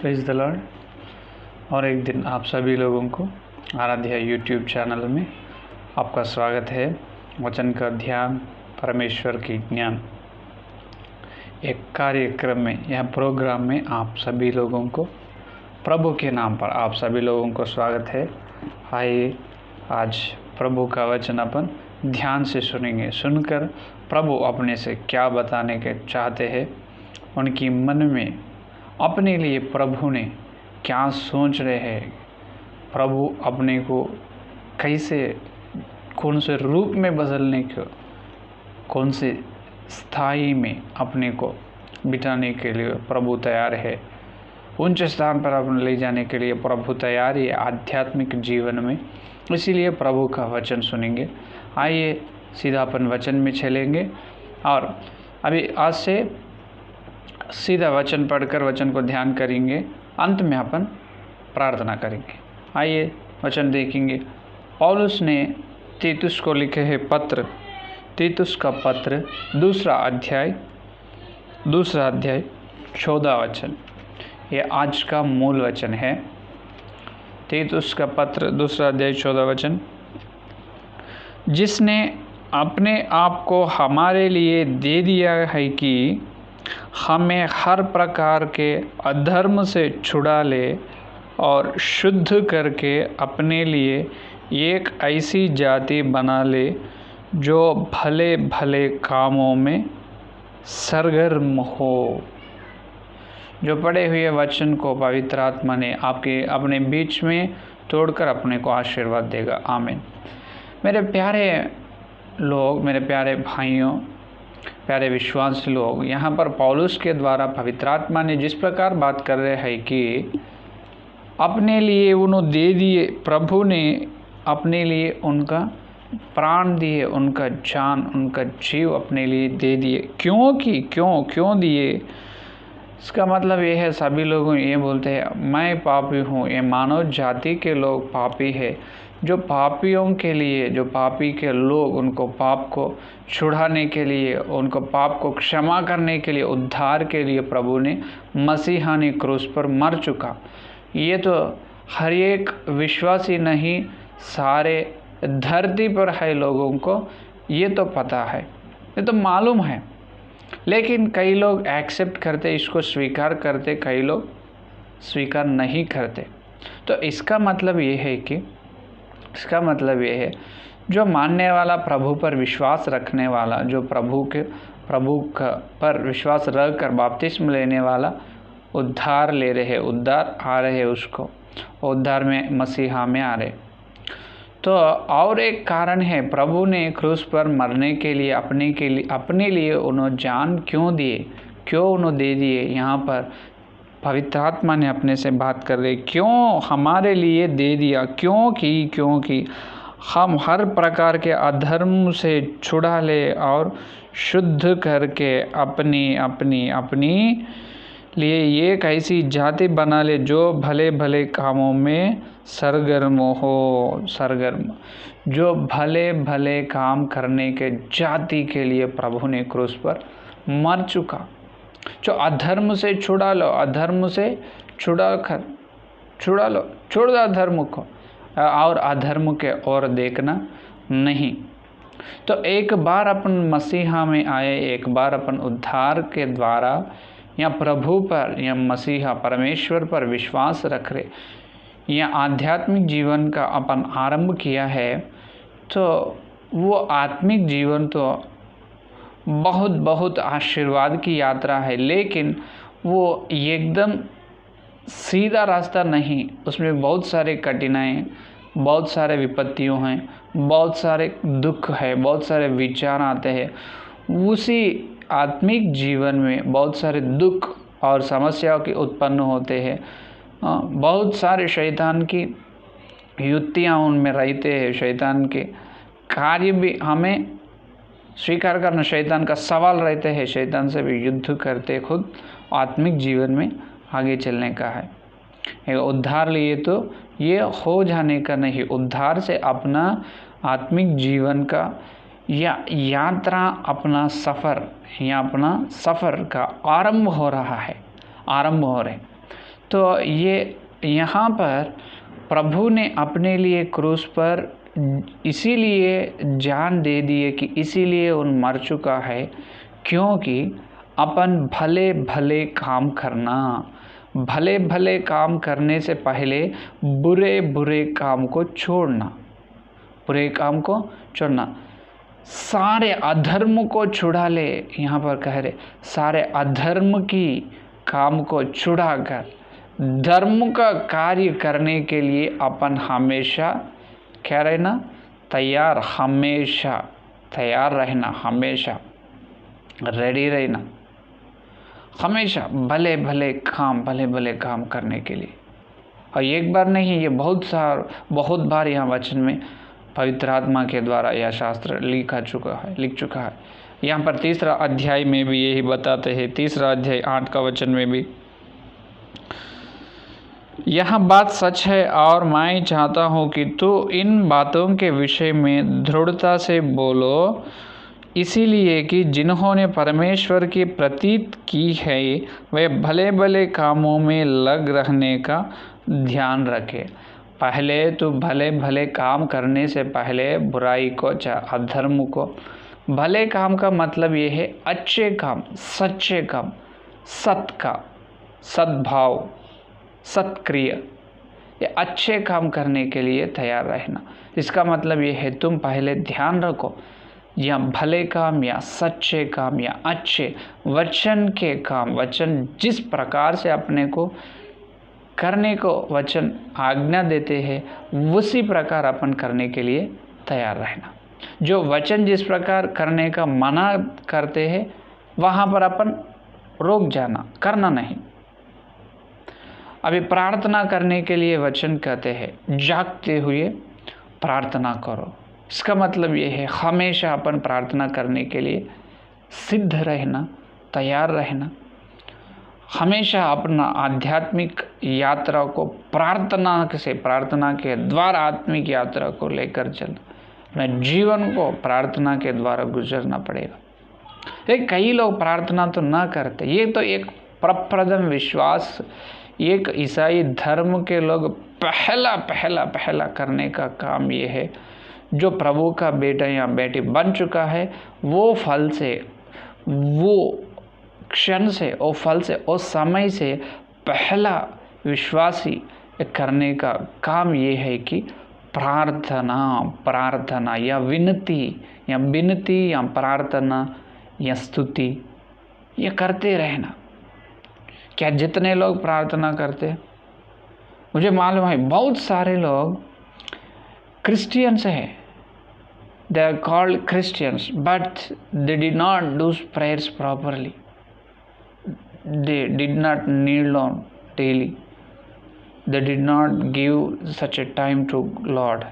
Praise the Lord. और एक दिन आप सभी लोगों को आराध्या यूट्यूब चैनल में आपका स्वागत है। वचन का ध्यान, परमेश्वर की ज्ञान, एक कार्यक्रम में, यह प्रोग्राम में आप सभी लोगों को प्रभु के नाम पर आप सभी लोगों को स्वागत है। आइए आज प्रभु का वचन अपन ध्यान से सुनेंगे। सुनकर प्रभु अपने से क्या बताने के चाहते हैं, उनकी मन में अपने लिए प्रभु ने क्या सोच रहे हैं, प्रभु अपने को कैसे, कौन से रूप में बदलने को, कौन से स्थाई में अपने को बिठाने के लिए प्रभु तैयार है, उच्च स्थान पर अपने ले जाने के लिए प्रभु तैयार है आध्यात्मिक जीवन में। इसीलिए प्रभु का वचन सुनेंगे। आइए सीधा अपन वचन में चलेंगे और अभी आज से सीधा वचन पढ़कर वचन को ध्यान करेंगे। अंत में अपन प्रार्थना करेंगे। आइए वचन देखेंगे। पौलुस ने तीतुस को लिखे हैं पत्र, तीतुस का पत्र दूसरा अध्याय 14 वचन, ये आज का मूल वचन है। तीतुस का पत्र दूसरा अध्याय 14 वचन, जिसने अपने आप को हमारे लिए दे दिया है कि हमें हर प्रकार के अधर्म से छुड़ा ले और शुद्ध करके अपने लिए एक ऐसी जाति बना ले जो भले भले कामों में सरगर्म हो। जो पढ़े हुए वचन को पवित्र आत्मा ने आपके अपने बीच में तोड़कर अपने को आशीर्वाद देगा। आमीन। मेरे प्यारे लोग, मेरे प्यारे भाइयों, प्यारे विश्वासी लोग, यहाँ पर पौलुस के द्वारा पवित्र आत्मा ने जिस प्रकार बात कर रहे हैं कि अपने लिए उन्होंने दे दिए, प्रभु ने अपने लिए उनका प्राण दिए, उनका जान, उनका जीव अपने लिए दे दिए। क्यों दिए? इसका मतलब ये है, सभी लोग ये बोलते हैं मैं पापी हूँ, ये मानव जाति के लोग पापी है। जो पापियों के लिए, जो पापी के लोग, उनको पाप को छुड़ाने के लिए, उनको पाप को क्षमा करने के लिए, उद्धार के लिए प्रभु ने मसीहानी क्रूस पर मर चुका। ये तो हर एक विश्वासी नहीं, सारे धरती पर है लोगों को ये तो पता है, ये तो मालूम है। लेकिन कई लोग एक्सेप्ट करते, इसको स्वीकार करते, कई लोग स्वीकार नहीं करते। तो इसका मतलब ये है जो मानने वाला, प्रभु पर विश्वास रखने वाला, जो प्रभु पर विश्वास रख कर बपतिस्म लेने वाला उद्धार ले रहे, उद्धार आ रहे, उसको उद्धार में मसीहा में आ रहे। तो और एक कारण है, प्रभु ने क्रूस पर मरने के लिए अपने लिए उन्होंने जान क्यों दिए, क्यों उन्होंने दे दिए। यहाँ पर पवित्र आत्मा ने अपने से बात कर रहे, क्यों हमारे लिए दे दिया, क्योंकि हम हर प्रकार के अधर्म से छुड़ा ले और शुद्ध करके अपनी लिए एक ऐसी जाति बना ले जो भले भले कामों में सरगर्म हो। जो भले भले काम करने के जाति के लिए प्रभु ने क्रूस पर मर चुका। जो अधर्म से छुड़ा लो, अधर्म से छुड़ा लो, छोड़ दो अधर्म को, और अधर्म के और देखना नहीं। तो एक बार अपन मसीहा में आए, एक बार अपन उद्धार के द्वारा या प्रभु पर या मसीहा परमेश्वर पर विश्वास रख रहे, या आध्यात्मिक जीवन का अपन आरंभ किया है, तो वो आत्मिक जीवन तो बहुत आशीर्वाद की यात्रा है। लेकिन वो एकदम सीधा रास्ता नहीं, उसमें बहुत सारे कठिनाई, बहुत सारे विपत्तियों हैं, बहुत सारे दुख है, बहुत सारे विचार आते हैं। उसी आत्मिक जीवन में बहुत सारे दुख और समस्याओं के उत्पन्न होते हैं। बहुत सारे शैतान की युक्तियाँ उनमें रहते हैं, शैतान के कार्य भी हमें स्वीकार करना, शैतान का सवाल रहते हैं, शैतान से भी युद्ध करते खुद आत्मिक जीवन में आगे चलने का है। एक उद्धार लिए तो ये हो जाने का नहीं, उद्धार से अपना आत्मिक जीवन का या यात्रा, अपना सफ़र या अपना सफ़र का आरंभ हो रहा है, आरंभ हो रहे। तो ये यहाँ पर प्रभु ने अपने लिए क्रूस पर इसीलिए जान दे दिए कि इसीलिए उन मर चुका है क्योंकि अपन भले भले काम करना, भले भले काम करने से पहले बुरे बुरे काम को छोड़ना, बुरे काम को छोड़ना, सारे अधर्म को छुड़ा ले। यहाँ पर कह रहे सारे अधर्म की काम को छुड़ाकर धर्म का कार्य करने के लिए अपन हमेशा क्या रहना, तैयार, हमेशा तैयार रहना, हमेशा रेडी रहना, हमेशा भले भले काम करने के लिए। और एक बार नहीं, ये बहुत बार यहाँ वचन में पवित्र आत्मा के द्वारा यह शास्त्र लिख चुका है। यहाँ पर 3 अध्याय में भी यही बताते हैं, 3 अध्याय 8 का वचन में भी यह बात सच है और मैं चाहता हूँ कि तू इन बातों के विषय में दृढ़ता से बोलो, इसीलिए कि जिन्होंने परमेश्वर की प्रतीत की है वे भले भले कामों में लग रहने का ध्यान रखे। पहले तो भले भले काम करने से पहले बुराई को, अधर्म को, भले काम का मतलब ये है अच्छे काम, सच्चे काम, सद्भाव, सत्क्रिया, ये अच्छे काम करने के लिए तैयार रहना। इसका मतलब ये है तुम पहले ध्यान रखो या भले काम या सच्चे काम या अच्छे वचन के काम, वचन जिस प्रकार से अपने को करने को वचन आज्ञा देते हैं उसी प्रकार अपन करने के लिए तैयार रहना। जो वचन जिस प्रकार करने का मना करते हैं वहाँ पर अपन रुक जाना, करना नहीं। अभी प्रार्थना करने के लिए वचन कहते हैं जागते हुए प्रार्थना करो। इसका मतलब ये है हमेशा अपन प्रार्थना करने के लिए सिद्ध रहना, तैयार रहना, हमेशा अपना आध्यात्मिक यात्रा को प्रार्थना के द्वारा आत्मिक यात्रा को लेकर चलना, अपने जीवन को प्रार्थना के द्वारा गुजरना पड़ेगा। लेकिन कई लोग प्रार्थना तो ना करते, ये तो एक प्रप्रथम विश्वास, एक ईसाई धर्म के लोग पहला करने का काम ये है, जो प्रभु का बेटा या बेटी बन चुका है वो फल से, वो क्षण से, वो फल से, उस समय से पहला विश्वासी करने का काम ये है कि प्रार्थना या विनती या प्रार्थना या स्तुति ये करते रहना। क्या जितने लोग प्रार्थना करते हैं, मुझे मालूम है बहुत सारे लोग क्रिश्चियंस हैं, they are called Christians but they did not do prayers properly, they did not kneel down daily, they did not give such a time to Lord,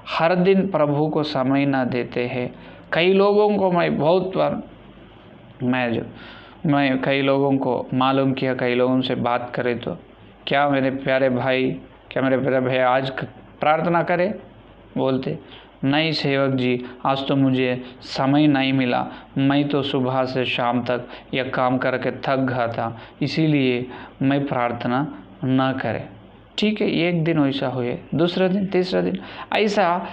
हर दिन प्रभु को समय ना देते हैं। कई लोगों को मैं कई लोगों को मालूम किया, कई लोगों से बात करे तो क्या मेरे प्यारे भाई आज प्रार्थना करें, बोलते नहीं सेवक जी आज तो मुझे समय नहीं मिला, मैं तो सुबह से शाम तक यह काम करके थक गया था, इसीलिए मैं प्रार्थना ना करें। ठीक है, एक दिन वैसा हुए, दूसरा दिन, तीसरा दिन, ऐसा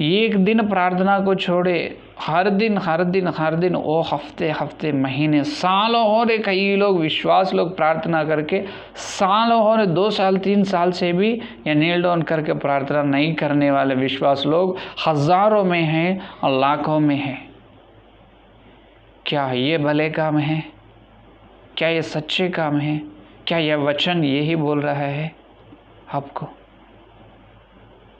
एक दिन प्रार्थना को छोड़े हर दिन वो हफ्ते महीने सालों हो रहे। कई लोग विश्वास लोग प्रार्थना करके सालों हो रहे, 2 साल 3 साल से भी या नील डाउन करके प्रार्थना नहीं करने वाले विश्वास लोग हजारों में हैं और लाखों में हैं। क्या ये भले काम है? क्या ये सच्चे काम है? क्या यह वचन यही बोल रहा है आपको?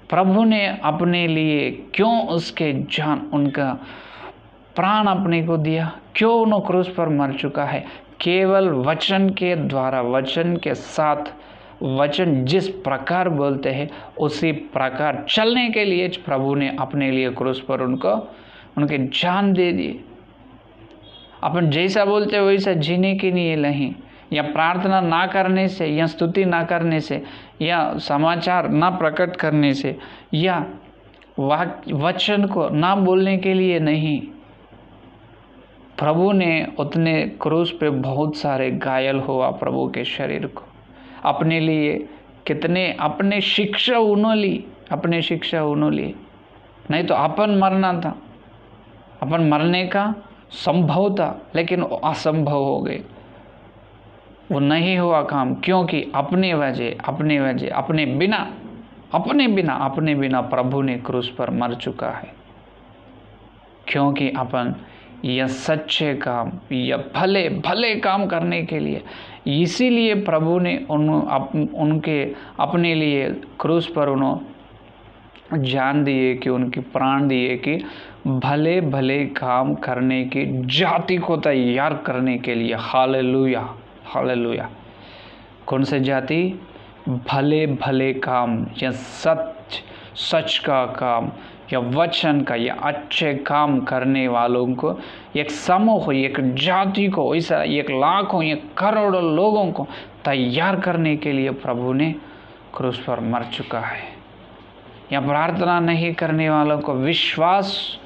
प्रभु ने अपने लिए क्यों उसके जान, उनका प्राण अपने को दिया, क्यों उन्हों क्रूस पर मर चुका है? केवल वचन के द्वारा, वचन के साथ, वचन जिस प्रकार बोलते हैं उसी प्रकार चलने के लिए प्रभु ने अपने लिए क्रूस पर उनके जान दे दिए। अपन जैसा बोलते वैसा जीने के लिए नहीं, या प्रार्थना ना करने से, या स्तुति ना करने से, या समाचार ना प्रकट करने से, या वचन को ना बोलने के लिए नहीं। प्रभु ने उतने क्रूस पे बहुत सारे घायल हुआ प्रभु के शरीर को। अपने लिए कितने अपने शिक्षा उन्होंने ली। नहीं तो अपन मरना था, अपन मरने का संभव था, लेकिन असंभव हो गए, वो नहीं हुआ काम, क्योंकि अपने बिना प्रभु ने क्रूस पर मर चुका है। क्योंकि अपन यह सच्चे काम, यह भले भले काम करने के लिए, इसीलिए प्रभु ने उनके अपने लिए क्रूस पर उन्होंने जान दिए कि उनकी प्राण दिए कि भले भले काम करने की जाति को तैयार करने के लिए। Hallelujah, hallelujah. कौन से जाति? भले भले काम, या सच का काम, या वचन का, या अच्छे काम करने वालों को, एक समूह, एक जाति को, ऐसा एक लाखों, एक करोड़ों लोगों को तैयार करने के लिए प्रभु ने क्रूस पर मर चुका है। या प्रार्थना नहीं करने वालों को विश्वास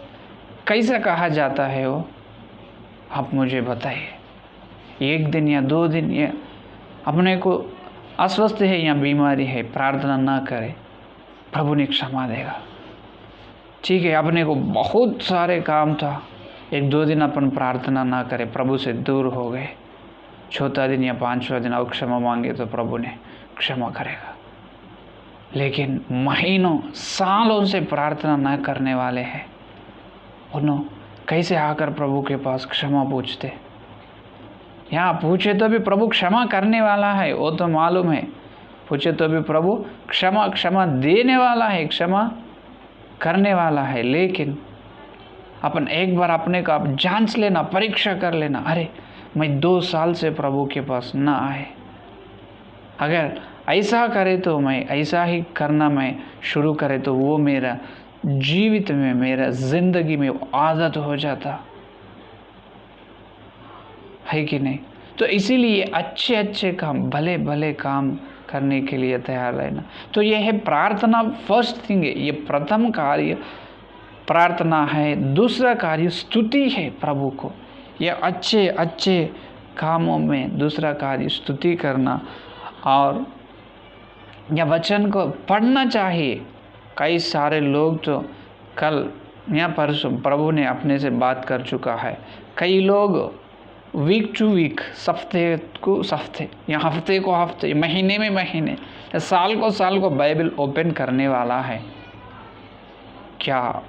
कैसे कहा जाता है? वो आप मुझे बताइए। एक दिन या 2 दिन, या अपने को अस्वस्थ है या बीमारी है, प्रार्थना ना करे, प्रभु ने क्षमा देगा। ठीक है, अपने को बहुत सारे काम था, 1-2 दिन अपन प्रार्थना ना करे, प्रभु से दूर हो गए, 4था दिन या 5वां दिन अब क्षमा मांगे तो प्रभु ने क्षमा करेगा। लेकिन महीनों सालों से प्रार्थना ना करने वाले हैं, उन्होंने कैसे आकर प्रभु के पास क्षमा पूछते? यहाँ पूछे तो भी प्रभु क्षमा करने वाला है, वो तो मालूम है। पूछे तो भी प्रभु क्षमा देने वाला है, क्षमा करने वाला है। लेकिन अपन एक बार अपने को आप जांच लेना, परीक्षा कर लेना। अरे मैं 2 साल से प्रभु के पास ना आए, अगर ऐसा करे तो मैं ऐसा ही करना मैं शुरू करे तो वो मेरा जीवित में, मेरा जिंदगी में आदत हो जाता है कि नहीं? तो इसीलिए अच्छे काम, भले भले काम करने के लिए तैयार रहना। तो यह है प्रार्थना, फर्स्ट थिंग है, ये प्रथम कार्य प्रार्थना है। दूसरा कार्य स्तुति है प्रभु को। यह अच्छे कामों में दूसरा कार्य स्तुति करना, और यह वचन को पढ़ना चाहिए। कई सारे लोग तो कल या परसों प्रभु ने अपने से बात कर चुका है। कई लोग वीक टू वीक, हफ्ते को हफ्ते, महीने में महीने, साल को बाइबल ओपन करने वाला है। क्या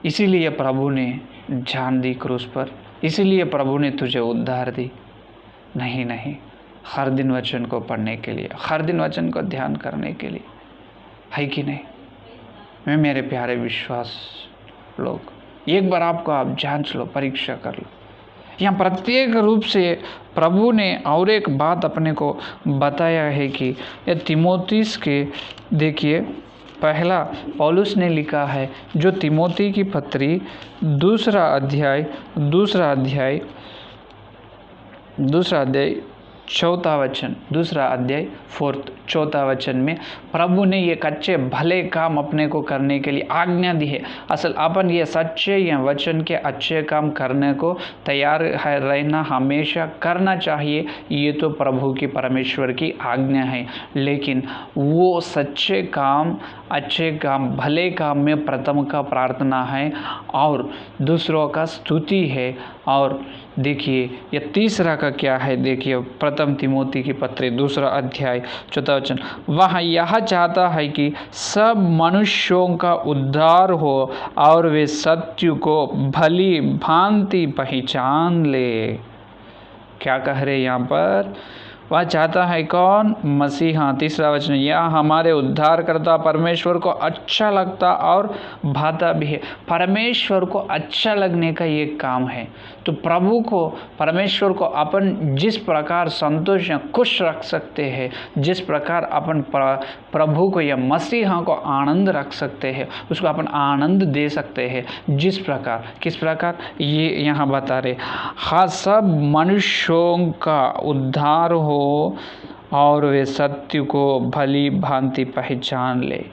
इसीलिए प्रभु ने जान दी क्रूस पर? इसीलिए प्रभु ने तुझे उद्धार दी? नहीं, हर दिन वचन को पढ़ने के लिए, हर दिन वचन को ध्यान करने के लिए, है कि नहीं? मैं मेरे प्यारे विश्वास लोग, एक बार आप जांच लो, परीक्षा कर लो। यहाँ प्रत्येक रूप से प्रभु ने और एक बात अपने को बताया है कि ये तीमोथीस के, देखिए पहला पौलुस ने लिखा है, जो तीमोथी की पत्री दूसरा अध्याय 4 वचन में प्रभु ने ये अच्छे भले काम अपने को करने के लिए आज्ञा दी है। असल अपन ये सच्चे या वचन के अच्छे काम करने को तैयार है रहना, हमेशा करना चाहिए। ये तो प्रभु की, परमेश्वर की आज्ञा है। लेकिन वो सच्चे काम, अच्छे काम, भले काम में प्रथम का प्रार्थना है और दूसरों का स्तुति है। और देखिए ये तीसरा का क्या है, देखिए प्रथम तीमोथी की पत्री 2 अध्याय 4 वचन, वह यह चाहता है कि सब मनुष्यों का उद्धार हो और वे सत्य को भली भांति पहचान ले। क्या कह रहे यहाँ पर? वह चाहता है कौन? मसीहा। 3 वचन, यह हमारे उद्धारकर्ता परमेश्वर को अच्छा लगता और भाता भी है। परमेश्वर को अच्छा लगने का ये काम है। तो प्रभु को, परमेश्वर को अपन जिस प्रकार संतोष या खुश रख सकते हैं, जिस प्रकार अपन प्रभु को या मसीहा को आनंद रख सकते हैं, उसको अपन आनंद दे सकते हैं, जिस प्रकार, किस प्रकार, ये यहाँ बता रहे। हाँ, सब मनुष्यों का उद्धार हो और वे सत्य को भली भांति पहचान ले।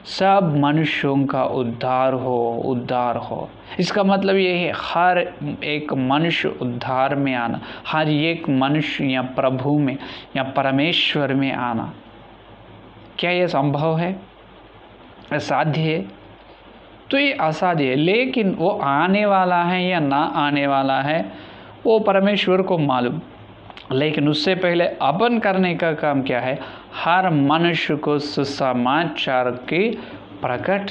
सब मनुष्यों का उद्धार हो। इसका मतलब ये है हर एक मनुष्य उद्धार में आना, हर एक मनुष्य या प्रभु में या परमेश्वर में आना। क्या ये संभव है? असाध्य है? तो ये असाध्य है, लेकिन वो आने वाला है या ना आने वाला है वो परमेश्वर को मालूम। लेकिन उससे पहले अपन करने का काम क्या है? हर मनुष्य को सुसमाचार की प्रकट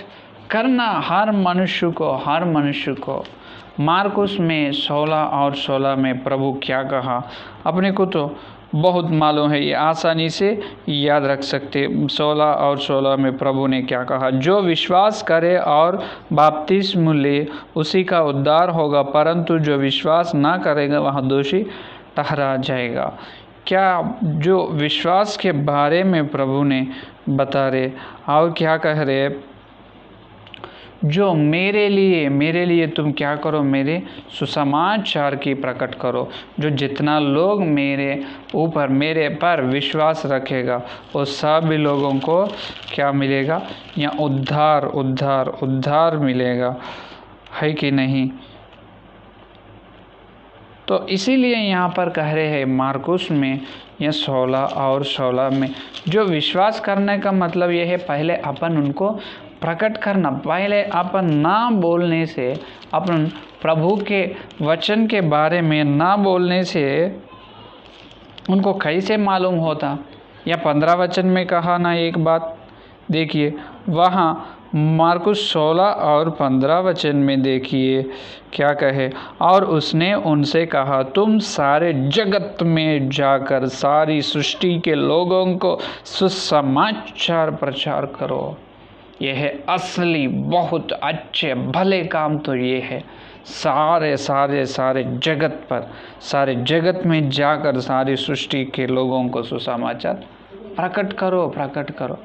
करना। हर मनुष्य को मार्कुस में 16 और 16 में प्रभु क्या कहा अपने को तो बहुत मालूम है, ये आसानी से याद रख सकते। 16 और 16 में प्रभु ने क्या कहा? जो विश्वास करे और बपतिस्मा ले उसी का उद्धार होगा, परंतु जो विश्वास ना करेगा वह दोषी ठहरा जाएगा। क्या जो विश्वास के बारे में प्रभु ने बता रहे और क्या कह रहे? जो मेरे लिए तुम क्या करो? मेरे सुसमाचार की प्रकट करो। जो जितना लोग मेरे पर विश्वास रखेगा वो सभी लोगों को क्या मिलेगा? या उद्धार मिलेगा, है कि नहीं? तो इसीलिए यहाँ पर कह रहे हैं मार्कुस में या 16 और 16 में, जो विश्वास करने का मतलब ये है पहले अपन उनको प्रकट करना। पहले अपन ना बोलने से, अपन प्रभु के वचन के बारे में ना बोलने से उनको कैसे मालूम होता? या 15 वचन में कहा ना एक बात, देखिए वहाँ मार्कुस 16 और 15 वचन में देखिए क्या कहे। और उसने उनसे कहा, तुम सारे जगत में जाकर सारी सृष्टि के लोगों को सुसमाचार प्रचार करो। यह है असली बहुत अच्छे भले काम। तो ये है सारे जगत में जाकर सारी सृष्टि के लोगों को सुसमाचार प्रकट करो।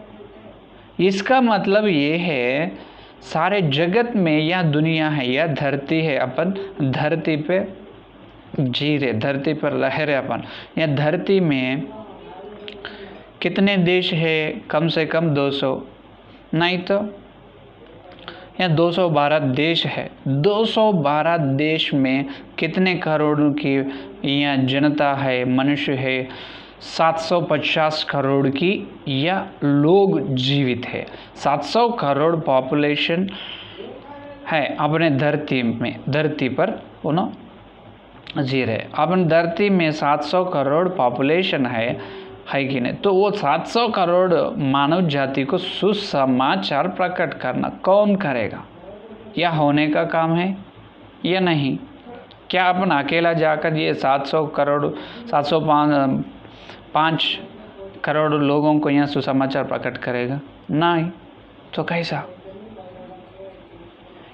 इसका मतलब ये है सारे जगत में, या दुनिया है या धरती है, अपन धरती पे जी रहे, धरती पर रह रहे अपन। या धरती में कितने देश है? कम से कम 200, नहीं तो या 212 देश है। 212 देश में कितने करोड़ की या जनता है, मनुष्य है? 750 करोड़ की या लोग जीवित है। 700 करोड़ पॉपुलेशन है अपने धरती पर उन्होंने जी रहे। अपन धरती में 700 करोड़ पॉपुलेशन है कि नहीं? तो वो 700 करोड़ मानव जाति को सुसमाचार प्रकट करना कौन करेगा? यह होने का काम है या नहीं? क्या अपन अकेला जाकर ये 705 करोड़ लोगों को यहाँ सुसमाचार प्रकट करेगा? नहीं। तो कैसा?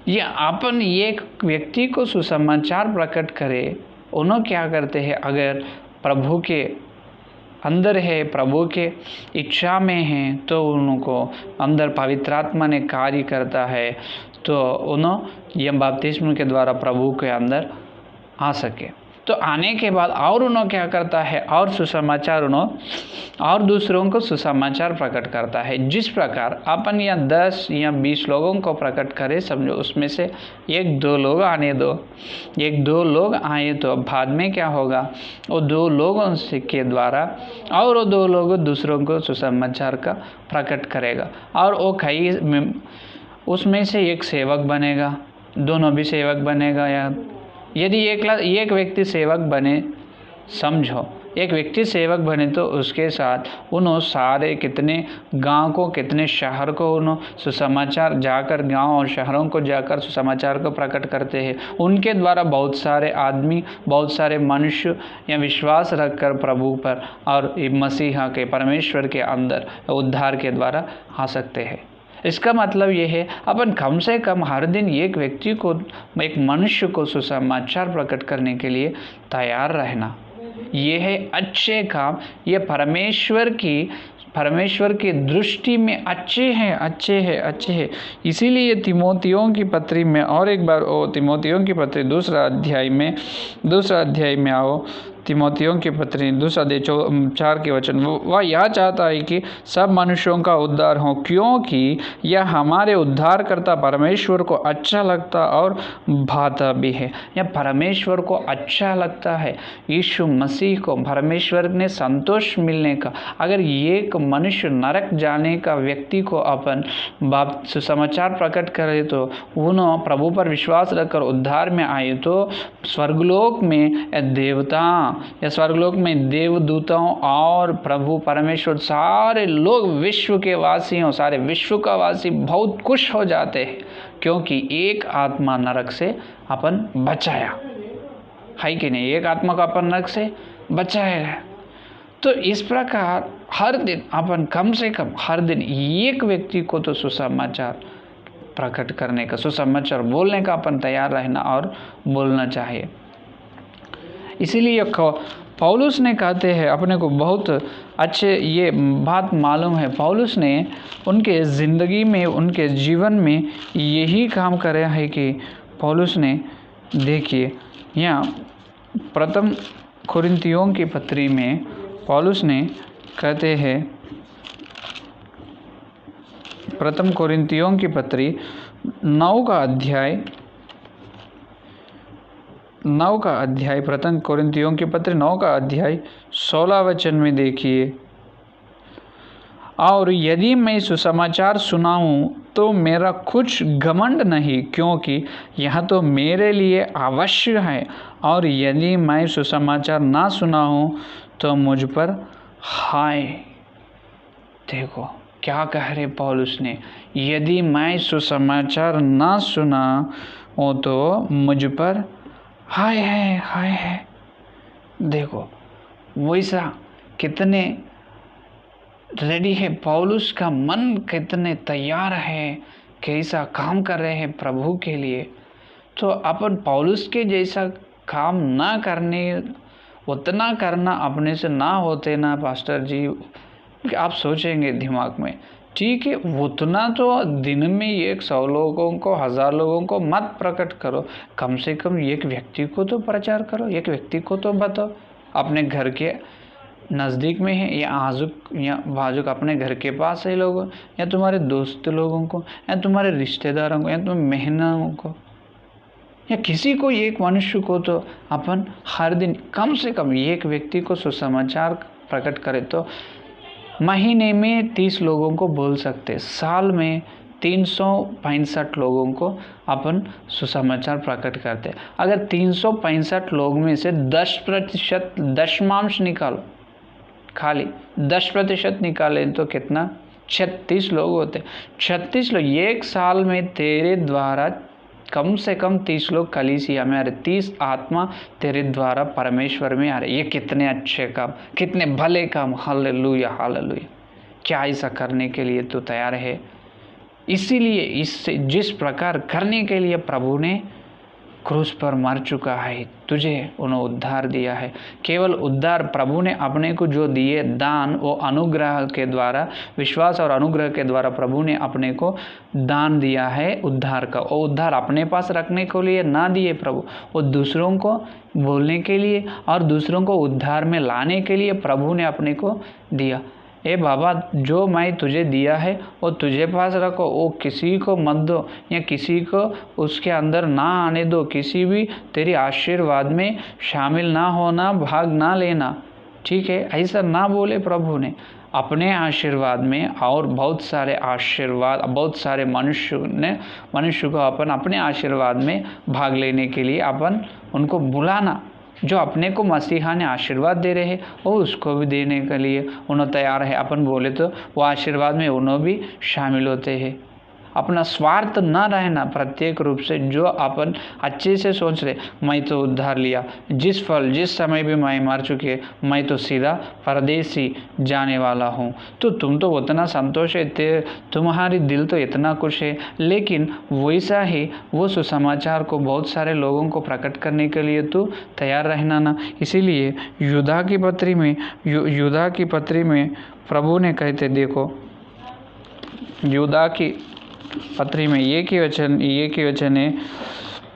ये अपन एक व्यक्ति को सुसमाचार प्रकट करे, उन्होंने क्या करते हैं? अगर प्रभु के अंदर है, प्रभु के इच्छा में है, तो उनको अंदर पवित्र आत्मा ने कार्य करता है, तो उन्होंने यह बपतिस्मा के द्वारा प्रभु के अंदर आ सके। तो आने के बाद और उन्होंने क्या करता है? और सुसमाचार और दूसरों को सुसमाचार प्रकट करता है। जिस प्रकार अपन या 10 या 20 लोगों को प्रकट करे, समझो उसमें से 1-2 लोग आने दो, 1-2 लोग आए तो बाद में क्या होगा? वो 2 लोगों से के द्वारा और वो 2 लोग दूसरों को सुसमाचार का प्रकट करेगा, और वो कई उसमें से एक सेवक बनेगा, दोनों भी सेवक बनेगा। या यदि एक व्यक्ति सेवक बने, समझो एक व्यक्ति सेवक बने, तो उसके साथ उन्होंने सारे कितने गांव को, कितने शहर को उन्होंने सुसमाचार जाकर, गांव और शहरों को जाकर सुसमाचार को प्रकट करते हैं। उनके द्वारा बहुत सारे आदमी, बहुत सारे मनुष्य या विश्वास रखकर प्रभु पर और मसीहा के, परमेश्वर के अंदर उद्धार के द्वारा आ सकते हैं। इसका मतलब ये है अपन कम से कम हर दिन एक व्यक्ति को, एक मनुष्य को सुसमाचार प्रकट करने के लिए तैयार रहना। ये है अच्छे काम। ये परमेश्वर की दृष्टि में अच्छे हैं। इसीलिए तिमोथियों की पत्री में और एक बार, तिमोथियों की पत्री दूसरा अध्याय में आओ तिमोथियों की पत्री 2:4 के वचन, वह यह चाहता है कि सब मनुष्यों का उद्धार हो, क्योंकि यह हमारे उद्धारकर्ता परमेश्वर को अच्छा लगता और भाता भी है। यह परमेश्वर को अच्छा लगता है, यीशु मसीह को परमेश्वर ने संतोष मिलने का। अगर एक मनुष्य नरक जाने का व्यक्ति को अपन सुसमाचार प्रकट करे तो उन्होंने प्रभु पर विश्वास रखकर उद्धार में आए तो स्वर्गलोक में देवता या स्वर्गलोक में देवदूताओं और प्रभु परमेश्वर सारे लोग विश्व के वासियों, सारे विश्व का वासी बहुत खुश हो जाते हैं, क्योंकि एक आत्मा नरक से अपन बचाया है कि नहीं। एक आत्मा को अपन नरक से बचाया है। तो इस प्रकार हर दिन अपन कम से कम हर दिन एक व्यक्ति को तो सुसमाचार प्रकट करने का, सुसमाचार बोलने का अपन तैयार रहना और बोलना चाहिए। इसीलिए पौलुस ने कहते हैं, अपने को बहुत अच्छे ये बात मालूम है, पौलुस ने उनके ज़िंदगी में, उनके जीवन में यही काम करे है कि पौलुस ने देखिए यहाँ प्रथम कुरिन्थियों की पत्री में पौलुस ने कहते हैं, प्रथम कुरिन्थियों की पत्री 9 का अध्याय प्रथम कुरिन्थियों की पत्री 9 का अध्याय 16 वचन में देखिए, और यदि मैं सुसमाचार सुनाऊं तो मेरा कुछ घमंड नहीं, क्योंकि यह तो मेरे लिए अवश्य है, और यदि मैं सुसमाचार ना सुनाऊं तो मुझ पर हाय। देखो क्या कह रहे पौलुस ने, यदि मैं सुसमाचार ना सुना हो तो मुझ पर हाय है, हाय है। देखो वैसा कितने रेडी है पौलुस का मन, कितने तैयार है, कैसा काम कर रहे हैं प्रभु के लिए। तो अपन पौलुस के जैसा काम ना करने, उतना करना अपने से ना होते ना पास्टर जी, आप सोचेंगे दिमाग में, ठीक है उतना तो दिन में 100 लोगों को, 1000 लोगों को मत प्रकट करो, कम से कम एक व्यक्ति को तो प्रचार करो, एक व्यक्ति को तो बताओ। अपने घर के नज़दीक में है या आजुक या बाजुक अपने घर के पास है लोगों, या तुम्हारे दोस्त लोगों को, या तुम्हारे रिश्तेदारों को, या तुम मेहमानों को, या किसी को, एक मनुष्य को तो अपन हर दिन कम से कम एक व्यक्ति को सुसमाचार प्रकट करें। तो महीने में 30 लोगों को बोल सकते, साल में 365 लोगों को अपन सुसमाचार प्रकट करते। अगर 365 लोग में से 10% दशमांश निकालो, खाली 10% निकालें तो कितना, 36 लोग होते। 36 लोग, एक साल में तेरे द्वारा कम से कम 30 लोग कलीसिया में आ रहे, 30 आत्मा तेरे द्वारा परमेश्वर में आ रहे। ये कितने अच्छे काम, कितने भले काम। Hallelujah, hallelujah. क्या ऐसा करने के लिए तू तैयार है? इसीलिए इससे जिस प्रकार करने के लिए प्रभु ने क्रूस पर मर चुका है, तुझे उन्होंने उद्धार दिया है। केवल उद्धार प्रभु ने अपने को जो दिए दान, वो अनुग्रह के द्वारा, विश्वास और अनुग्रह के द्वारा प्रभु ने अपने को दान दिया है उद्धार का। वो उद्धार अपने पास रखने के लिए ना दिए प्रभु, वो दूसरों को बोलने के लिए और दूसरों को उद्धार में लाने के लिए प्रभु ने अपने को दिया। ए बाबा, जो मैं तुझे दिया है वो तुझे पास रखो, वो किसी को मत दो या किसी को उसके अंदर ना आने दो, किसी भी तेरी आशीर्वाद में शामिल ना होना, भाग ना लेना, ठीक है? ऐसा ना बोले प्रभु ने। अपने आशीर्वाद में और बहुत सारे आशीर्वाद, बहुत सारे मनुष्य को अपन अपने आशीर्वाद में भाग लेने के लिए अपन उनको बुलाना। जो अपने को मसीहा ने आशीर्वाद दे रहे हैं वो उसको भी देने के लिए उन्होंने तैयार है। अपन बोले तो वो आशीर्वाद में उन्होंने भी शामिल होते हैं। अपना स्वार्थ ना रहना, प्रत्येक रूप से जो अपन अच्छे से सोच रहे, मैं तो उद्धार लिया, जिस समय भी मैं मर चुके, मैं तो सीधा परदेसी जाने वाला हूँ। तो तुम तो उतना संतोष है, तुम्हारी दिल तो इतना खुश है, लेकिन वैसा ही वो सुसमाचार को बहुत सारे लोगों को प्रकट करने के लिए तो तैयार रहना ना। इसीलिए यूदा की पत्री में प्रभु ने कहते, देखो यूदा की पत्री में एक ही वचन है,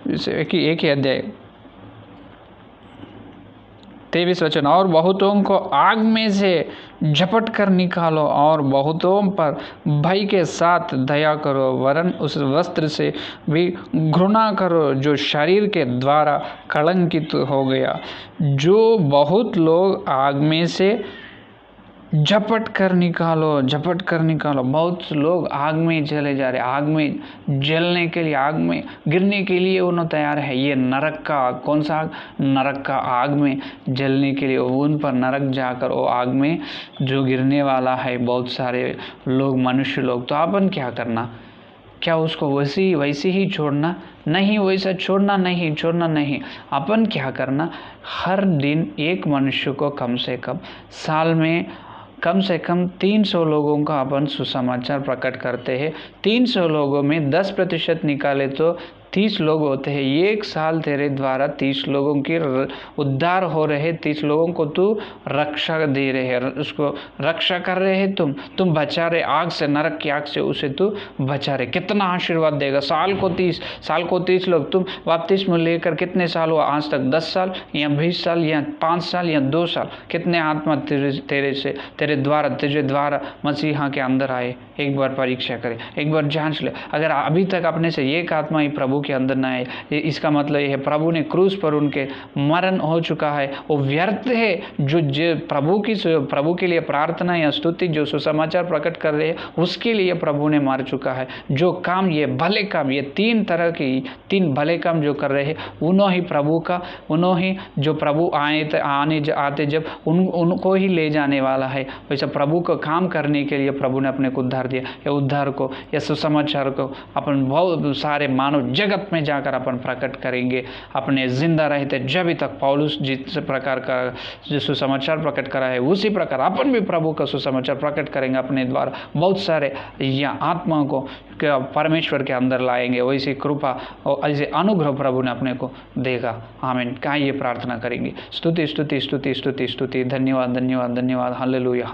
एक ही अध्याय 23 वचन, और बहुतों को आग में से झपट कर निकालो और बहुतों पर भय के साथ दया करो, वरन उस वस्त्र से भी घृणा करो जो शरीर के द्वारा कलंकित हो गया। जो बहुत लोग आग में से झपट कर निकालो। बहुत लोग आग में चले जा रहे, आग में जलने के लिए, आग में गिरने के लिए उन्हें तैयार है। ये नरक का आग, कौन सा आग? नरक का आग में जलने के लिए उन पर नरक जाकर वो आग में जो गिरने वाला है बहुत सारे लोग, मनुष्य लोग। तो अपन क्या करना? क्या उसको वैसे ही छोड़ना? नहीं, वैसा छोड़ना नहीं। अपन क्या करना? हर दिन एक मनुष्य को कम से कम साल में कम से कम 300 लोगों का अपन सुसमाचार प्रकट करते हैं। 300 लोगों में 10% निकाले तो 30 लोग होते हैं। एक साल तेरे द्वारा 30 लोगों की उद्धार हो रहे, 30 लोगों को तू रक्षा दे रहे है, उसको रक्षा कर रहे हैं। तुम बचा रहे आग से, नरक की आग से उसे तू बचा रहे। कितना आशीर्वाद देगा। साल को 30 लोग। तुम बपतिस्मा लेकर कितने साल हुआ आज तक? 10 साल या 20 साल या 5 साल या 2 साल? कितने आत्मा तेरे द्वारा मसीहा के अंदर आए? एक बार परीक्षा करे, एक बार जांच ले। अगर अभी तक अपने से एक आत्मा ही प्रभु के अंदर ना आए, इसका मतलब यह है प्रभु ने क्रूस पर उनके मरण हो चुका है, वो व्यर्थ है। जो प्रभु के लिए प्रार्थना या स्तुति, जो सुसमाचार प्रकट कर रहे हैं, उसके लिए प्रभु ने मार चुका है। जो काम, ये भले काम, ये 3 भले काम जो कर रहे हैं, उन्होंने जो प्रभु आते जब उनको ही ले जाने वाला है। वैसे प्रभु को काम करने के लिए प्रभु ने अपने को उद्धार दिया। या उद्धार को या सुसमाचार को अपन बहुत सारे मानव जगत में जाकर अपन प्रकट करेंगे अपने जिंदा रहते। जब तक पौलुस जिस प्रकार का जो सुसमाचार प्रकट करा है, उसी प्रकार अपन भी प्रभु का सुसमाचार प्रकट करेंगे अपने द्वारा। बहुत सारे या आत्मा को परमेश्वर के अंदर लाएंगे। वैसी कृपा और ऐसे अनुग्रह प्रभु ने अपने को देगा। आमीन। क्या ये प्रार्थना करेंगे? स्तुति। धन्यवाद। हालेलुया।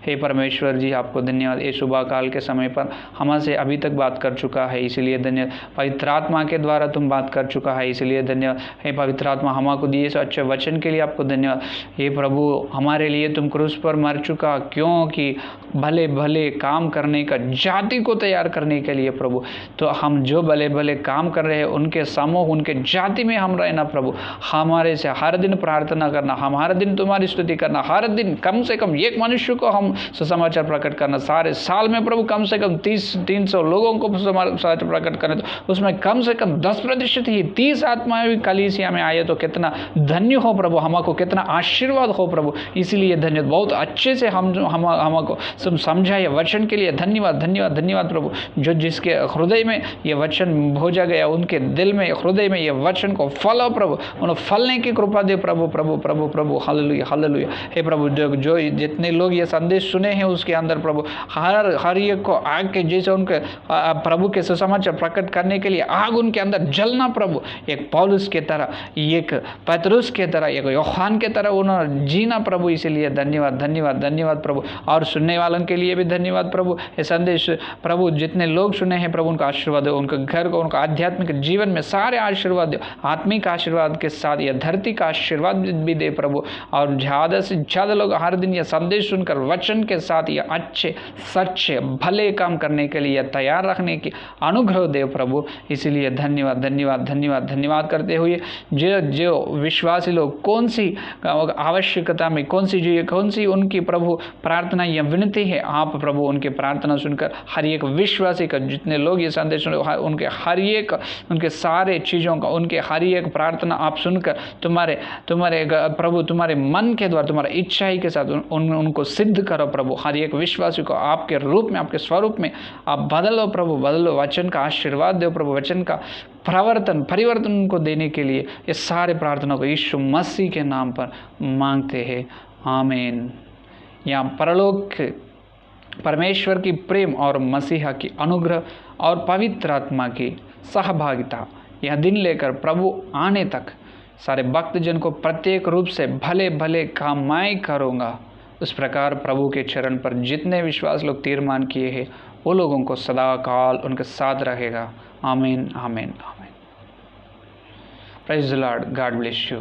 हे परमेश्वर जी, आपको धन्यवाद। ये सुबह काल के समय पर हमसे अभी तक बात कर चुका है, इसलिए धन्यवाद। पवित्र आत्मा के द्वारा तुम बात कर चुका है, इसलिए धन्यवाद। हे पवित्र आत्मा, हमको दिए इस अच्छे वचन के लिए आपको धन्यवाद। हे प्रभु, हमारे लिए तुम क्रूस पर मर चुका, क्योंकि भले काम करने का जाति को तैयार करने के लिए प्रभु। तो हम जो भले काम कर रहे हैं, उनके समूह, उनके जाति में हम रहना प्रभु। हमारे से हर दिन प्रार्थना करना, हम हर दिन तुम्हारी स्तुति करना, हर दिन कम से कम एक मनुष्य को हम सुसमाचार प्रकट करना। सारे साल में प्रभु कम से कम 300 लोगों को सुसमाचार प्रकट करें, तो उसमें कम से कम 10% ही 30 आत्माएं भी कलीसिया में आए तो कितना धन्य हो प्रभु, हमको कितना आशीर्वाद हो प्रभु। इसीलिए धन्यवाद। बहुत अच्छे से हमको समझाए वचन के लिए धन्यवाद प्रभु। जो जिसके हृदय में ये वचन भोजा गया, उनके दिल में, हृदय में ये वचन को फलो प्रभु, उन्हें फलने की कृपा दे प्रभु। हालेलुया। हे प्रभु, जो जितने लोग ये संदेश सुने हैं, उसके अंदर प्रभु हर एक को आग के जैसे उनके प्रभु के सुसमाचार प्रकट करने के लिए आग उनके अंदर जलना प्रभु। एक पौलुस के तरह, एक पतरुस के तरह, एक यूहन्ना के तरह उन्होंने जीना प्रभु। इसीलिए धन्यवाद प्रभु। और सुनने वालों के लिए भी धन्यवाद प्रभु। ये संदेश प्रभु जितने लोग सुने हैं प्रभु, उनका आशीर्वाद दो, उनके घर को, उनका आध्यात्मिक जीवन में सारे आशीर्वाद दो। आत्मिक आशीर्वाद के साथ यह धरती का आशीर्वाद भी दे प्रभु। और ज़्यादा से ज़्यादा लोग हर दिन यह संदेश सुनकर वचन के साथ ये अच्छे सच्चे भले काम करने के लिए तैयार रखने की अनुग्रह दे प्रभु। इसीलिए धन्यवाद करते हुए जो विश्वासी लोग कौन सी आवश्यकता में, कौन सी उनकी प्रभु प्रार्थना या विनती है, आप प्रभु उनकी प्रार्थना सुनकर हर एक विश्वासी का, जितने लोग ये संदेश सुन, उनके हर एक, उनके सारे चीज़ों का, उनके हर एक प्रार्थना आप सुनकर तुम्हारे प्रभु, तुम्हारे मन के द्वारा, तुम्हारे इच्छा के साथ उनको सिद्ध करो प्रभु। हर एक विश्वासी को आपके रूप में, आपके स्वरूप में आप बदलो प्रभु, बदलो। वचन का आशीर्वाद दो प्रभु, वचन का परिवर्तन उनको देने के लिए ये सारे प्रार्थना को यीशु मसीह के नाम पर मांगते हैं। आमीन। यहाँ परलोक परमेश्वर की प्रेम और मसीहा की अनुग्रह और पवित्र आत्मा की सहभागिता यह दिन लेकर प्रभु आने तक सारे भक्तजन को प्रत्येक रूप से भले काम मैं करूँगा, उस प्रकार प्रभु के चरण पर जितने विश्वास लोग तीर्मान किए हैं, वो लोगों को सदा काल उनके साथ रहेगा। आमीन। Praise the Lord. God bless you.